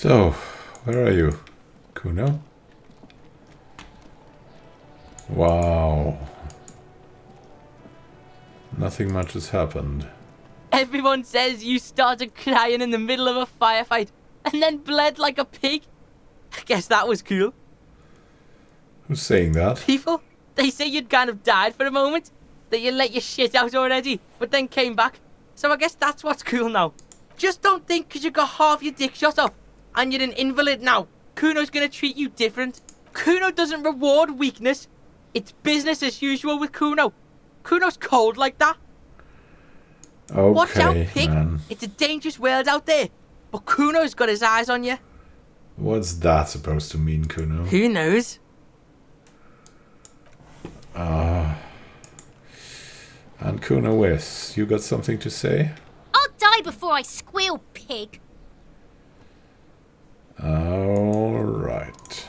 So, where are you, Kuno? Wow. Nothing much has happened. Everyone says you started crying in the middle of a firefight and then bled like a pig. I guess that was cool. Who's saying that? People, they say you'd kind of died for a moment, that you let your shit out already, but then came back. So I guess that's what's cool now. Just don't think because you got half your dick shot off and you're an invalid now, Kuno's gonna treat you different. Kuno doesn't reward weakness. It's business as usual with Kuno. Kuno's cold like that. Okay, watch out, pig. Man. It's a dangerous world out there, but Kuno's got his eyes on you. What's that supposed to mean, Kuno? Who knows? And Kuno West, you got something to say? I'll die before I squeal, pig. Alright.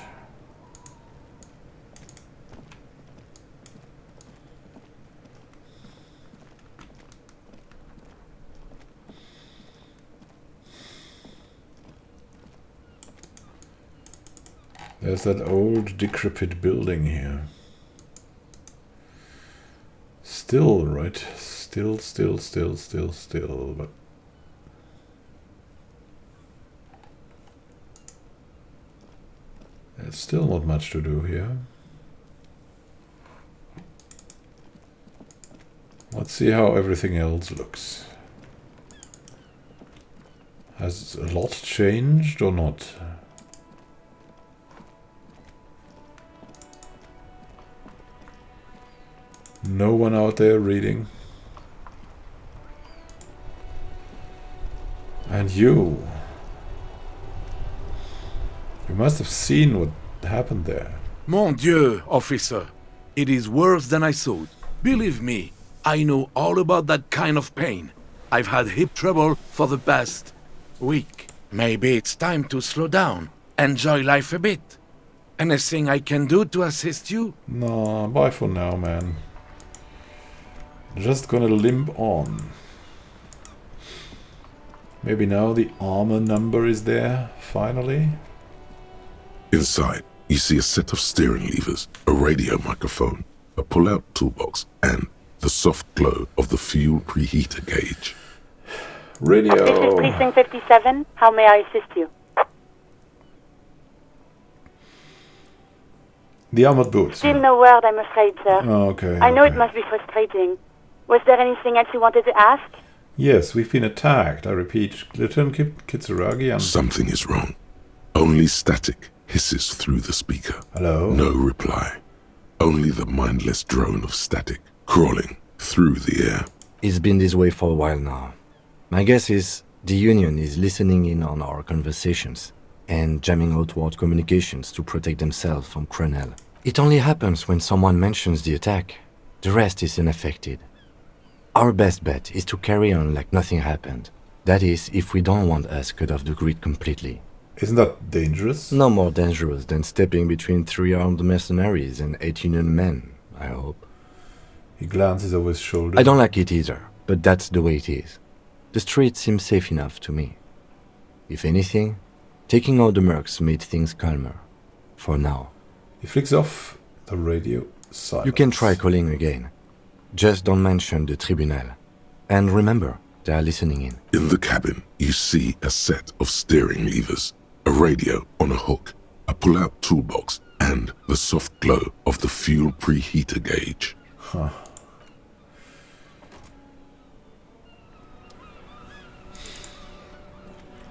There's that old decrepit building here. Still, right? Still, but... There's still not much to do here. Let's see how everything else looks. Has a lot changed or not? No one out there reading. And you must have seen what happened there. Mon Dieu, officer. It is worse than I thought. Believe me, I know all about that kind of pain. I've had hip trouble for the past week. Maybe it's time to slow down, enjoy life a bit. Anything I can do to assist you? No, bye for now, man. Just gonna limp on. Maybe now the armor number is there, finally? Inside, you see a set of steering levers, a radio microphone, a pull-out toolbox, and the soft glow of the fuel preheater gauge. Radio! This is Precinct 57. How may I assist you? The armored boots. Still no word, I'm afraid, sir. Oh, okay. I know okay. it must be frustrating. Was there anything else you wanted to ask? Yes, we've been attacked. I repeat, Lieutenant Kitsuragi and... Something is wrong. Only static hisses through the speaker. Hello? No reply. Only the mindless drone of static crawling through the air. It's been this way for a while now. My guess is the Union is listening in on our conversations and jamming outward communications to protect themselves from Cronel. It only happens when someone mentions the attack. The rest is unaffected. Our best bet is to carry on like nothing happened. That is, if we don't want us cut off the grid completely. Isn't that dangerous? No more dangerous than stepping between 3 armed mercenaries and 8 Union men, I hope. He glances over his shoulder. I don't like it either, but that's the way it is. The street seems safe enough to me. If anything, taking out the mercs made things calmer. For now. He flicks off the radio silence. You can try calling again. Just don't mention the tribunal. And remember, they are listening in. In the cabin, you see a set of steering levers, a radio on a hook, a pull-out toolbox, and the soft glow of the fuel preheater gauge. Huh.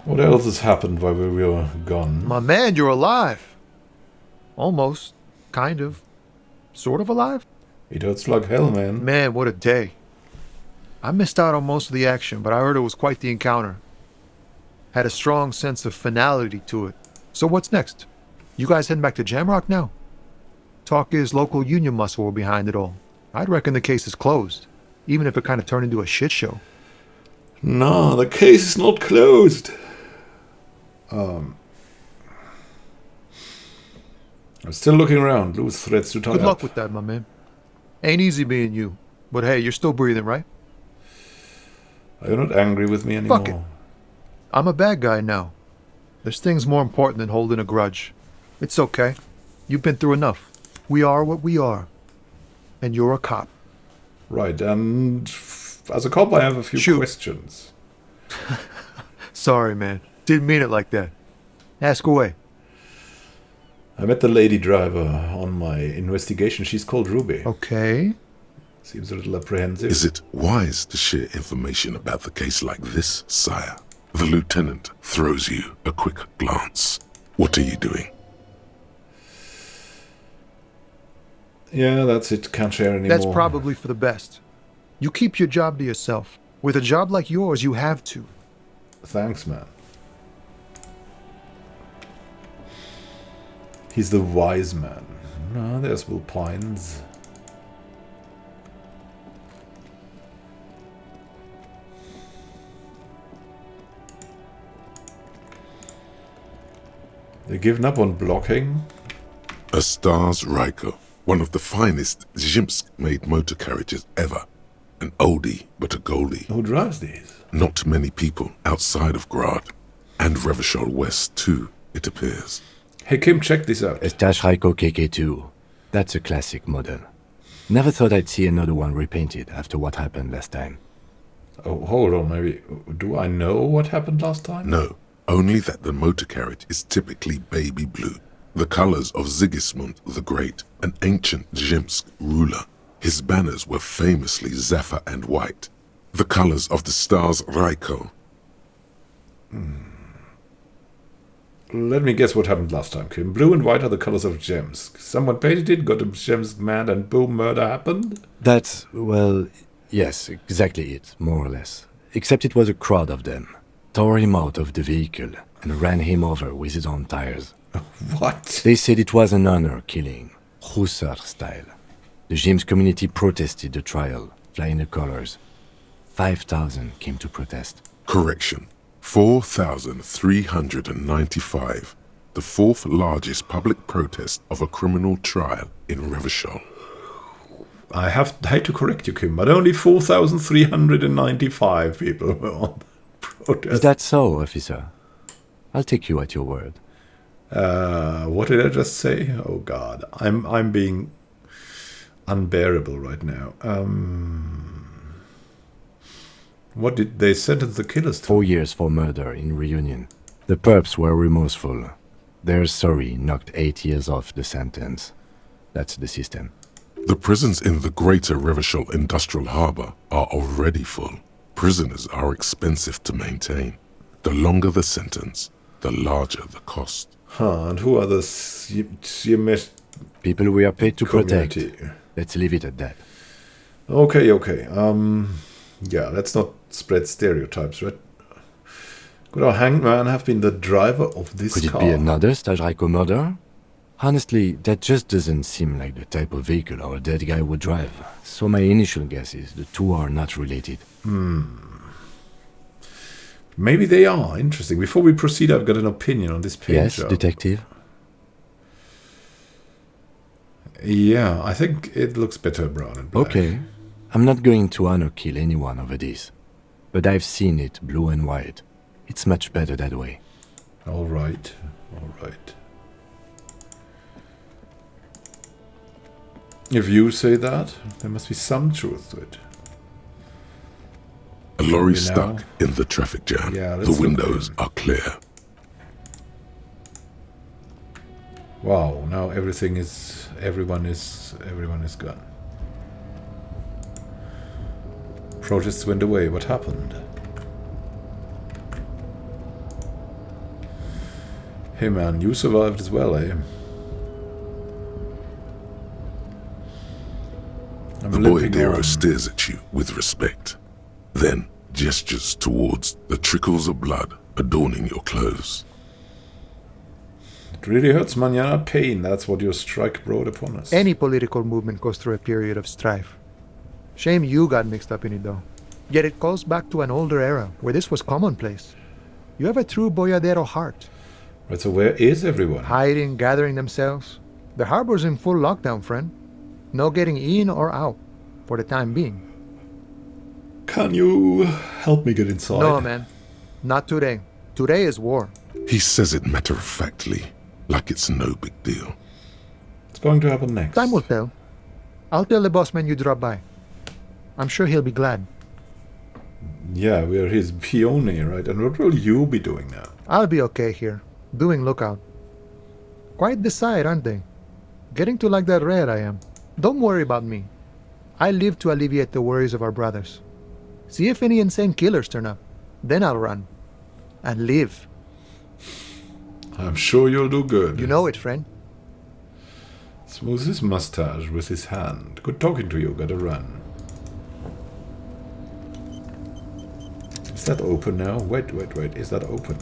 What else has happened while we were gone? My man, you're alive. Almost. Kind of. Sort of alive? It hurts like hell, man. Man, what a day. I missed out on most of the action, but I heard it was quite the encounter. Had a strong sense of finality to it. So what's next? You guys heading back to Jamrock now? Talk is local union muscle were behind it all. I'd reckon the case is closed, even if it kind of turned into a shit show. No, the case is not closed. I'm still looking around. Loose threads to tie Good up. luck with that, my man. Ain't easy being you. But hey, you're still breathing, right? Are you not angry with me anymore? Fuck it. I'm a bad guy now. There's things more important than holding a grudge. It's okay. You've been through enough. We are what we are. And you're a cop. Right, and as a cop, I have a few Shoot. questions. Sorry, man. Didn't mean it like that. Ask away. I met the lady driver on my investigation. She's called Ruby. Okay. Seems a little apprehensive. Is it wise to share information about the case like this, sire? The lieutenant throws you a quick glance. What are you doing? Yeah, that's it. Can't share anymore. That's probably for the best. You keep your job to yourself. With a job like yours, you have to. Thanks, man. He's the wise man. Ah, there's Will Pines. They're given up on blocking. A Stars Ryko, one of the finest Zhimsk-made motor carriages ever. An oldie, but a goldie. Who drives these? Not many people outside of Grad. And Revachol West, too, it appears. Hey, Kim, check this out. A Stash Raiko KK2. That's a classic model. Never thought I'd see another one repainted after what happened last time. Oh, hold on, maybe. Do I know what happened last time? No, only that the motor carriage is typically baby blue. The colors of Sigismund the Great, an ancient Zhimsk ruler. His banners were famously zephyr and white. The colors of the Stars Ryko. Let me guess what happened last time, Kim. Blue and white are the colors of Zemsk. Someone painted it, got a Zemsk man, and boom, murder happened? That's, well, yes, exactly it, more or less. Except it was a crowd of them. Tore him out of the vehicle and ran him over with his own tires. What? They said it was an honor killing, Hussar style. The James community protested the trial, flying the colors. 5,000 came to protest. Correction. 4,395. The fourth largest public protest of a criminal trial in Revachol. I hate to correct you, Kim, but only 4,395 people were on the protest. Is that so, officer? I'll take you at your word. What did I just say? Oh God, I'm being unbearable right now. What did they sentence the killers to? 4 years for murder in Reunion. The perps were remorseful. They're sorry knocked 8 years off the sentence. That's the system. The prisons in the greater Revachol industrial harbor are already full. Prisoners are expensive to maintain. The longer the sentence, the larger the cost. Huh, and who are the CMS People we are paid to community? protect. Let's leave it at that. Okay. Yeah, let's not spread stereotypes, right? Could our hanged man have been the driver of this Could it car? be another Stajraiko murder? Honestly, that just doesn't seem like the type of vehicle our dead guy would drive. So my initial guess is the two are not related. Maybe they are. Interesting. Before we proceed, I've got an opinion on this paint Yes, job. detective? Yeah, I think it looks better brown and black. Okay. I'm not going to honor kill anyone over this. But I've seen it blue and white. It's much better that way. All right. If you say that, there must be some truth to it. A lorry Now? stuck in the traffic jam. Yeah, let's The look windows in. are clear. Wow, now everyone is gone. Protests went away. What happened? Hey man, you survived as well, eh? I'm The limping boyadero on. stares at you with respect, then gestures towards the trickles of blood adorning your clothes. It really hurts, manana. Pain, that's what your strike brought upon us. Any political movement goes through a period of strife. Shame you got mixed up in it, though. Yet it goes back to an older era where this was commonplace. You have a true boyadero heart. Right, so where is everyone? Hiding, gathering themselves. The harbor's in full lockdown, friend. No getting in or out, for the time being. Can you help me get inside? No, man. Not today. Today is war. He says it matter-of-factly, like it's no big deal. What's going to happen next? Time will tell. I'll tell the boss man you drop by. I'm sure he'll be glad. Yeah, we're his peony, right? And what will you be doing now? I'll be okay here, doing lookout. Quite the sight, aren't they? Getting to like that red I am. Don't worry about me. I live to alleviate the worries of our brothers. See if any insane killers turn up. Then I'll run. And live. I'm sure you'll do good. You know it, friend. Smooths his mustache with his hand. Good talking to you, gotta run. Is that open now? Wait, is that open?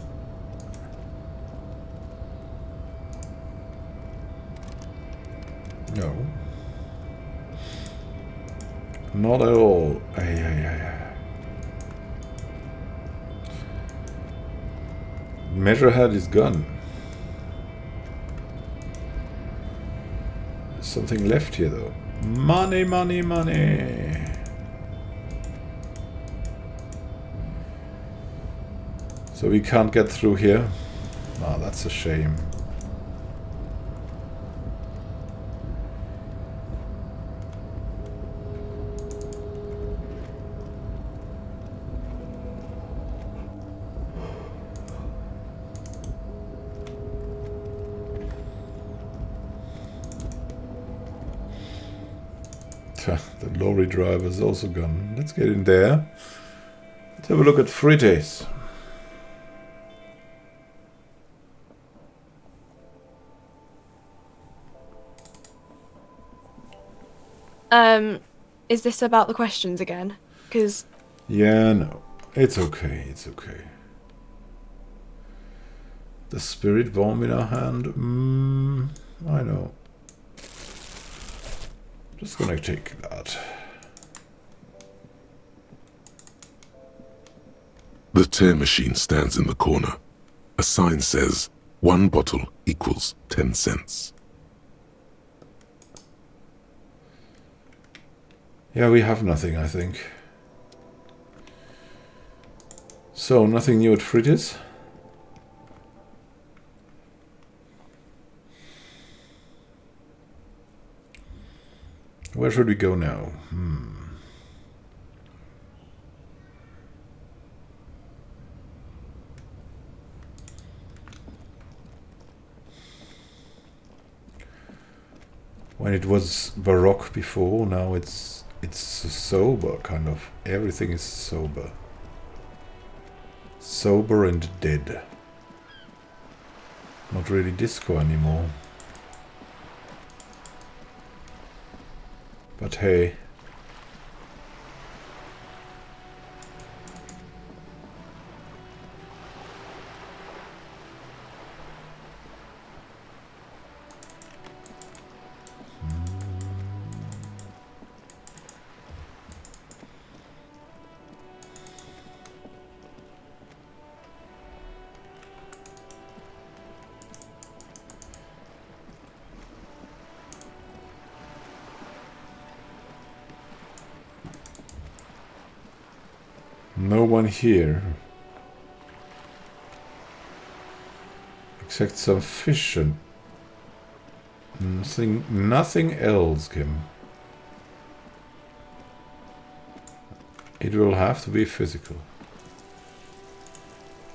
No. Not at all. Measure had his gun. There's something left here though. Money, money, money. So we can't get through here. Ah, that's a shame. The lorry driver's also gone. Let's get in there. Let's have a look at Frites. Is this about the questions again? Because... Yeah, no. It's okay, it's okay. The spirit bomb in our hand? I know. Just gonna take that. The tear machine stands in the corner. A sign says, 1 bottle equals 10 cents. Yeah, we have nothing, I think. So, nothing new at Frites? Where should we go now? When it was Baroque before, now it's sober, kind of. Everything is sober. Sober and dead. Not really disco anymore. But hey. No one here. Except some fish and nothing else, Kim. It will have to be physical.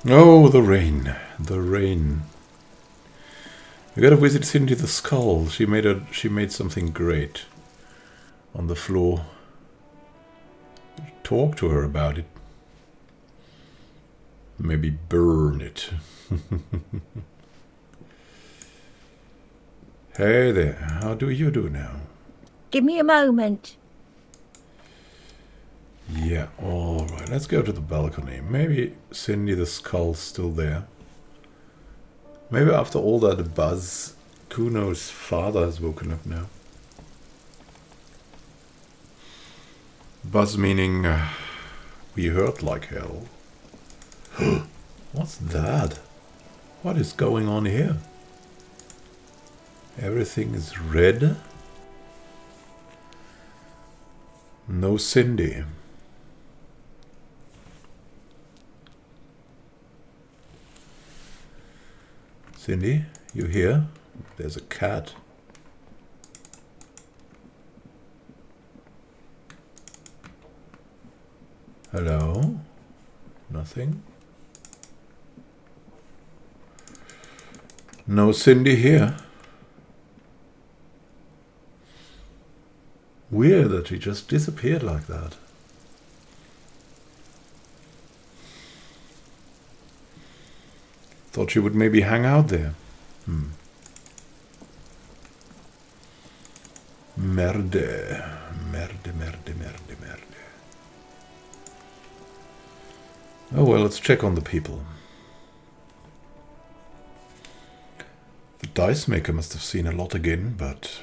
Oh, the rain. The rain. We gotta visit Cindy the Skull. She made something great on the floor. Talk to her about it. Maybe burn it. Hey there, how do you do now? Give me a moment. Yeah, alright, let's go to the balcony. Maybe Cindy the Skull's still there. Maybe after all that buzz, Kuno's father has woken up now. Buzz meaning we hurt like hell. What's that? What is going on here? Everything is red. No Cindy. Cindy, you here? There's a cat. Hello? Nothing? No Cindy here. Weird that she just disappeared like that. Thought she would maybe hang out there. Merde. Oh well, let's check on the people. The dice maker must have seen a lot again, but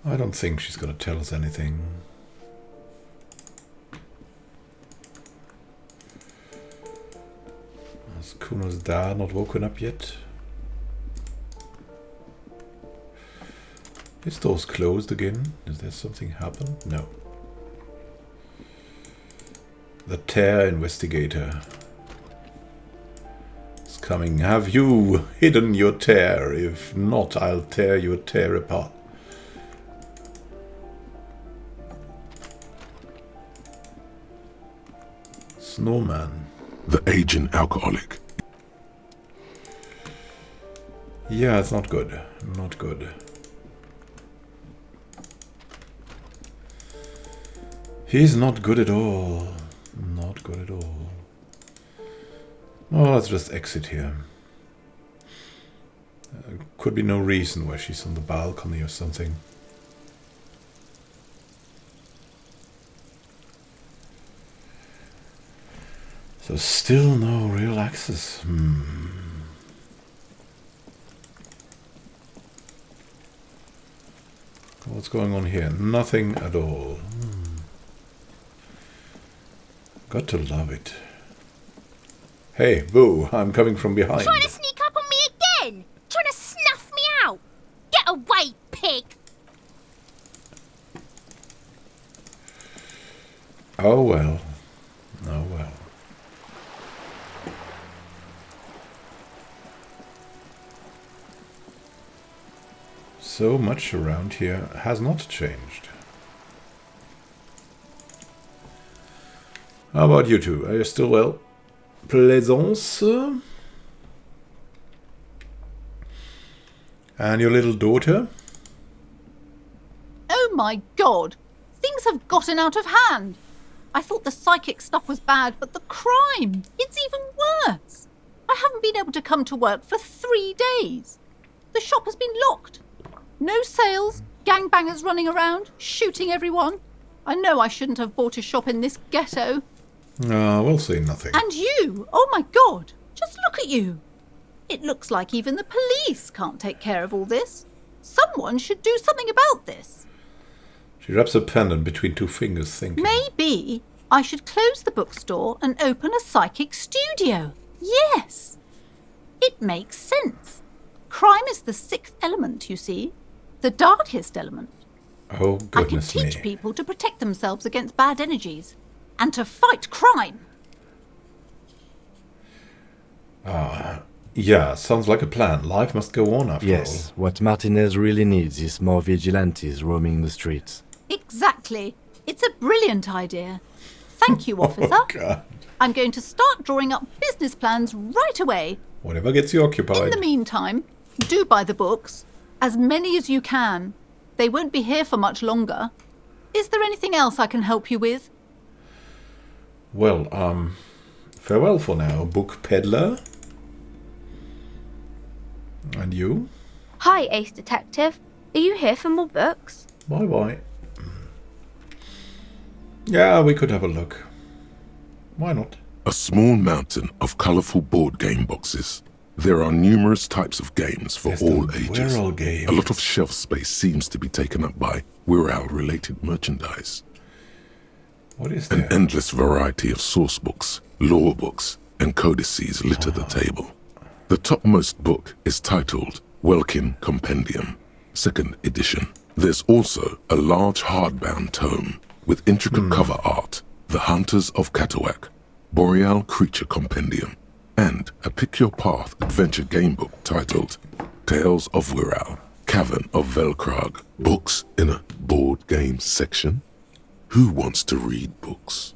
I don't think she's gonna tell us anything. Is Kuno's dad not woken up yet? This door's closed again. Is there something happen? No. The tear investigator is coming. Have you hidden your tear? If not, I'll tear your tear apart. Snowman. The aging alcoholic. Yeah, it's not good. Not good. He's not good at all. Not good at all. Oh, let's just exit here. Could be no reason why she's on the balcony or something. So still no real access. What's going on here? Nothing at all. Got to love it. Hey, boo, I'm coming from behind. Trying to sneak up on me again? Trying to snuff me out? Get away, pig! Oh well. Oh well. So much around here has not changed. How about you two? Are you still well? Plaisance? And your little daughter? Oh my god! Things have gotten out of hand! I thought the psychic stuff was bad, but the crime! It's even worse! I haven't been able to come to work for 3 days. The shop has been locked. No sales, gangbangers running around, shooting everyone. I know I shouldn't have bought a shop in this ghetto. We'll say nothing. And you! Oh my god! Just look at you! It looks like even the police can't take care of all this. Someone should do something about this. She wraps a pendant between two fingers, thinking. Maybe I should close the bookstore and open a psychic studio. Yes! It makes sense. Crime is the 6th element, you see. The darkest element. Oh, goodness me. I can teach people to protect themselves against bad energies and to fight crime. Yeah, sounds like a plan. Life must go on after all. Yes, what Martinez really needs is more vigilantes roaming the streets. Exactly. It's a brilliant idea. Thank you, officer. Oh, God. I'm going to start drawing up business plans right away. Whatever gets you occupied. In the meantime, do buy the books. As many as you can. They won't be here for much longer. Is there anything else I can help you with? Well, farewell for now, book peddler. And you? Hi, Ace Detective. Are you here for more books? Bye-bye. Yeah, we could have a look. Why not? A small mountain of colourful board game boxes. There are numerous types of games for all ages. Game. A lot of shelf space seems to be taken up by Wirral-related merchandise. What is there? An endless variety of source books, lore books, and codices litter the table. The topmost book is titled Welkin Compendium, 2nd edition. There's also a large hardbound tome with intricate cover art, The Hunters of Catawak, Boreal Creature Compendium, and a pick-your-path adventure game book titled Tales of Wirral, Cavern of Velkrag. Books in a board game section? Who wants to read books?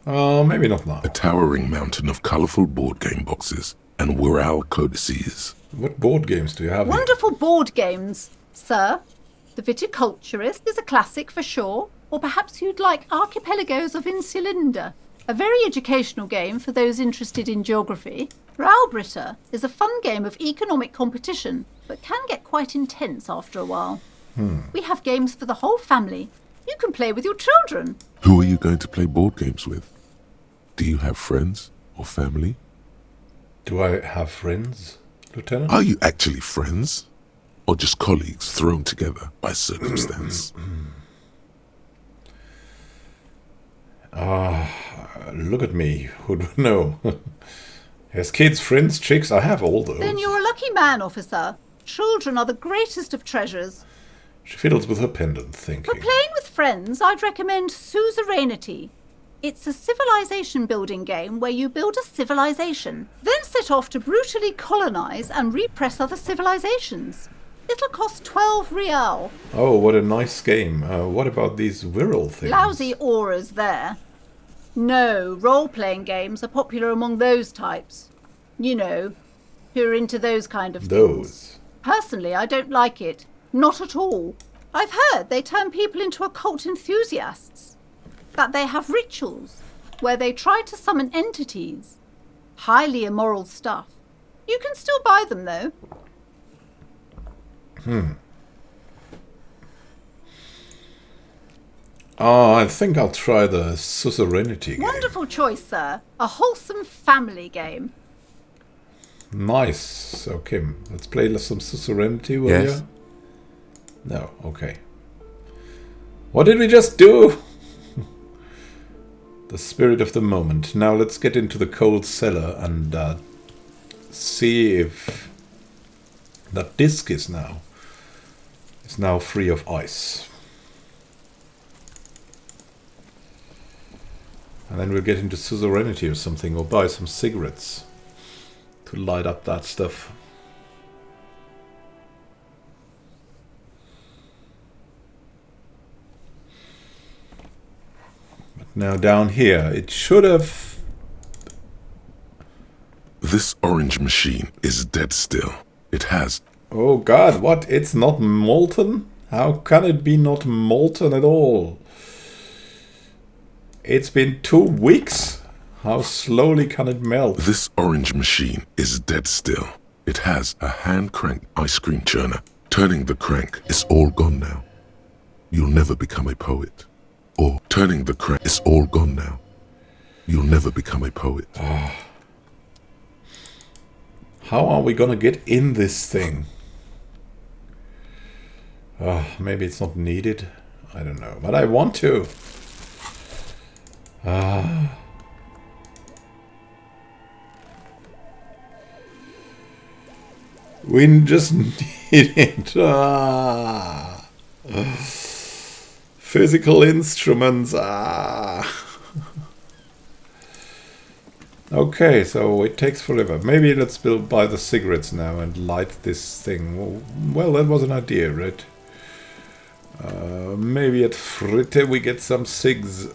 Maybe not now. A towering mountain of colourful board game boxes and Wirral codices. What board games do you have here? Wonderful board games, sir. The Viticulturist is a classic for sure, or perhaps you'd like Archipelagos of Insulinda, a very educational game for those interested in geography. Raubritter is a fun game of economic competition, but can get quite intense after a while. We have games for the whole family. You can play with your children. Who are you going to play board games with? Do you have friends or family? Do I have friends, Lieutenant? Are you actually friends? Or just colleagues thrown together by circumstance? Look at me. Who'd know? Has kids, friends, chicks? I have all those. Then you're a lucky man, officer. Children are the greatest of treasures. She fiddles with her pendant, thinking. For playing with friends, I'd recommend Suzerainty. It's a civilization building game where you build a civilization, then set off to brutally colonize and repress other civilizations. It'll cost 12 real. Oh, what a nice game. What about these Wirral things? Lousy auras there. No, role-playing games are popular among those types. You know, who are into those kind of things. Those. Personally, I don't like it. Not at all. I've heard they turn people into occult enthusiasts. That they have rituals where they try to summon entities. Highly immoral stuff. You can still buy them, though. I think I'll try the Suzerainty game. Wonderful choice, sir. A wholesome family game. Nice. So, Kim, let's play some Suzerainty, will Yes. you? No, okay. What did we just do? The spirit of the moment. Now let's get into the cold cellar and see if that disc is now free of ice. And then we'll get into Suzerainty or something, or buy some cigarettes to light up that stuff. But now down here, it should have... This orange machine is dead still. It has... Oh god, what? It's not molten? How can it be not molten at all? It's been 2 weeks? How slowly can it melt? This orange machine is dead still. It has a hand-crank ice cream churner. Turning the crank is all gone now. You'll never become a poet. Or turning the crank is all gone now. You'll never become a poet. How are we gonna get in this thing? Maybe it's not needed. I don't know. But I want to. We just need it. Physical instruments. Okay, so it takes forever. Maybe let's buy the cigarettes now and light this thing. Well, that was an idea, right? Maybe at Fritte we get some cigs.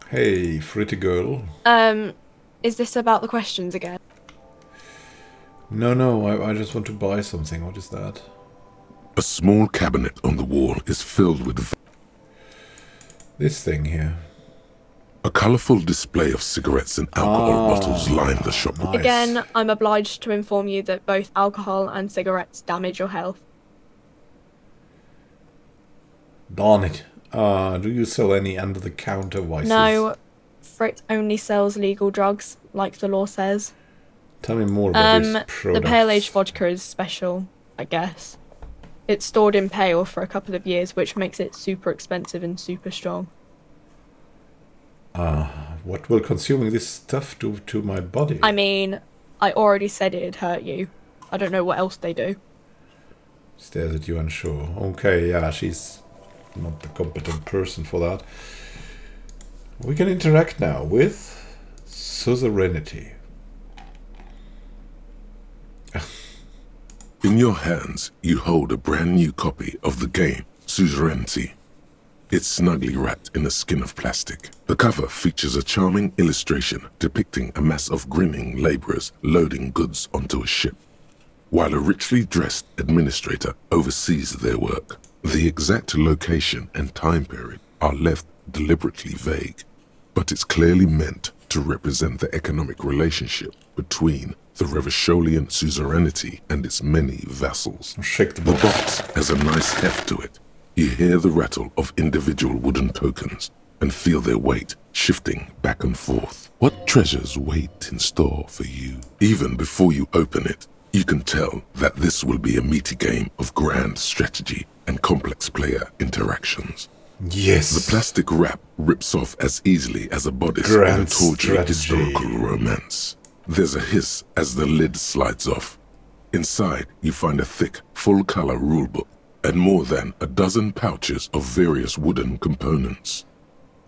Hey, Fritte girl. Is this about the questions again? No, I just want to buy something. What is that? A small cabinet on the wall is filled with... This thing here. A colourful display of cigarettes and alcohol bottles line the shop. Nice. Again, I'm obliged to inform you that both alcohol and cigarettes damage your health. Darn it. Do you sell any under-the-counter vices? No, Frit only sells legal drugs, like the law says. Tell me more about this The product. pale aged vodka is special, I guess. It's stored in pale for a couple of years, which makes it super expensive and super strong. What will consuming this stuff do to my body? I mean, I already said it'd hurt you. I don't know what else they do. Stares at you unsure. Okay, yeah, she's not the competent person for that. We can interact now with suzerainty. In your hands, you hold a brand new copy of the game, Suzerainty. It's snugly wrapped in a skin of plastic. The cover features a charming illustration depicting a mass of grinning laborers loading goods onto a ship, while a richly dressed administrator oversees their work. The exact location and time period are left deliberately vague, but it's clearly meant to represent the economic relationship between the Revacholian suzerainty and its many vassals. Shake the The box. box has a nice heft to it. You hear the rattle of individual wooden tokens and feel their weight shifting back and forth. What treasures wait in store for you? Even before you open it, you can tell that this will be a meaty game of grand strategy and complex player interactions. Yes. The plastic wrap rips off as easily as a bodice Grand in a tawdry strategy. historical romance. There's a hiss as the lid slides off. Inside, you find a thick, full-color rulebook and more than a dozen pouches of various wooden components.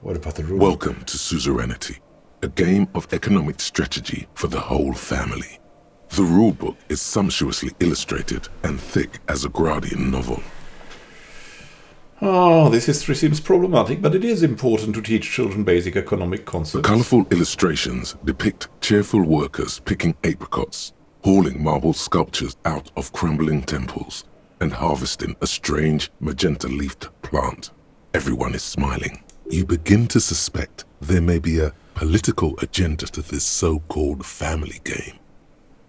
What about the rule? Welcome to Suzerainty, a game of economic strategy for the whole family. The rulebook is sumptuously illustrated and thick as a Gradian novel. Oh, this history seems problematic, but it is important to teach children basic economic The concepts. colourful illustrations depict cheerful workers picking apricots, hauling marble sculptures out of crumbling temples, and harvesting a strange magenta-leafed plant. Everyone is smiling. You begin to suspect there may be a political agenda to this so-called family game.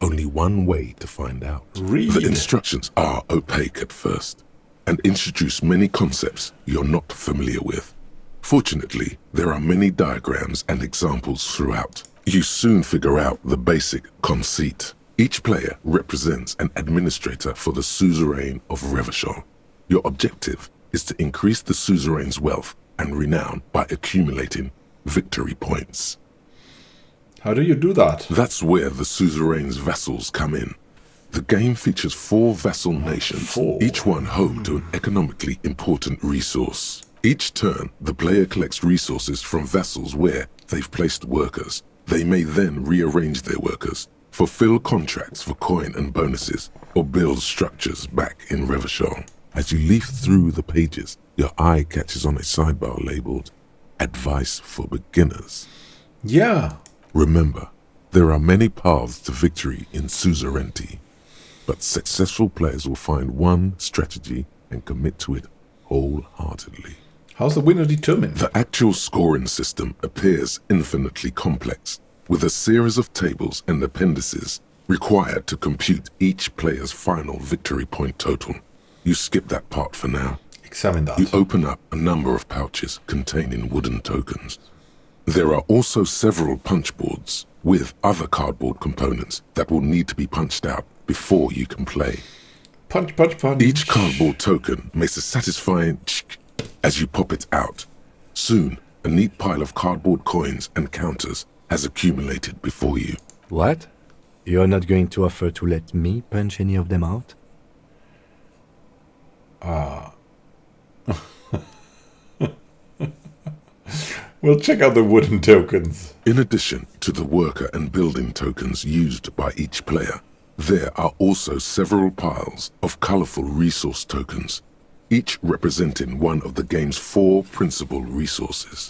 Only one way to find out. Read. The instructions are opaque at first and introduce many concepts you're not familiar with. Fortunately, there are many diagrams and examples throughout. You soon figure out the basic conceit. Each player represents an administrator for the suzerain of Revachol. Your objective is to increase the suzerain's wealth and renown by accumulating victory points. How do you do that? That's where the suzerain's vassals come in. The game features 4 vassal nations, Four. each one home to an economically important resource. Each turn, the player collects resources from vassals where they've placed workers. They may then rearrange their workers, fulfill contracts for coin and bonuses, or build structures back in Revachol. As you leaf through the pages, your eye catches on a sidebar labeled Advice for Beginners. Yeah. Remember, there are many paths to victory in Suzerainty, but successful players will find one strategy and commit to it wholeheartedly. How's the winner determined? The actual scoring system appears infinitely complex, with a series of tables and appendices required to compute each player's final victory point total. You skip that part for now. Examine that. You open up a number of pouches containing wooden tokens. There are also several punch boards with other cardboard components that will need to be punched out before you can play. Punch, punch, punch. Each cardboard token makes a satisfying ch as you pop it out. Soon, a neat pile of cardboard coins and counters has accumulated before you. What? You're not going to offer to let me punch any of them out? We'll check out the wooden tokens. In addition to the worker and building tokens used by each player, there are also several piles of colorful resource tokens, each representing one of the game's 4 principal resources.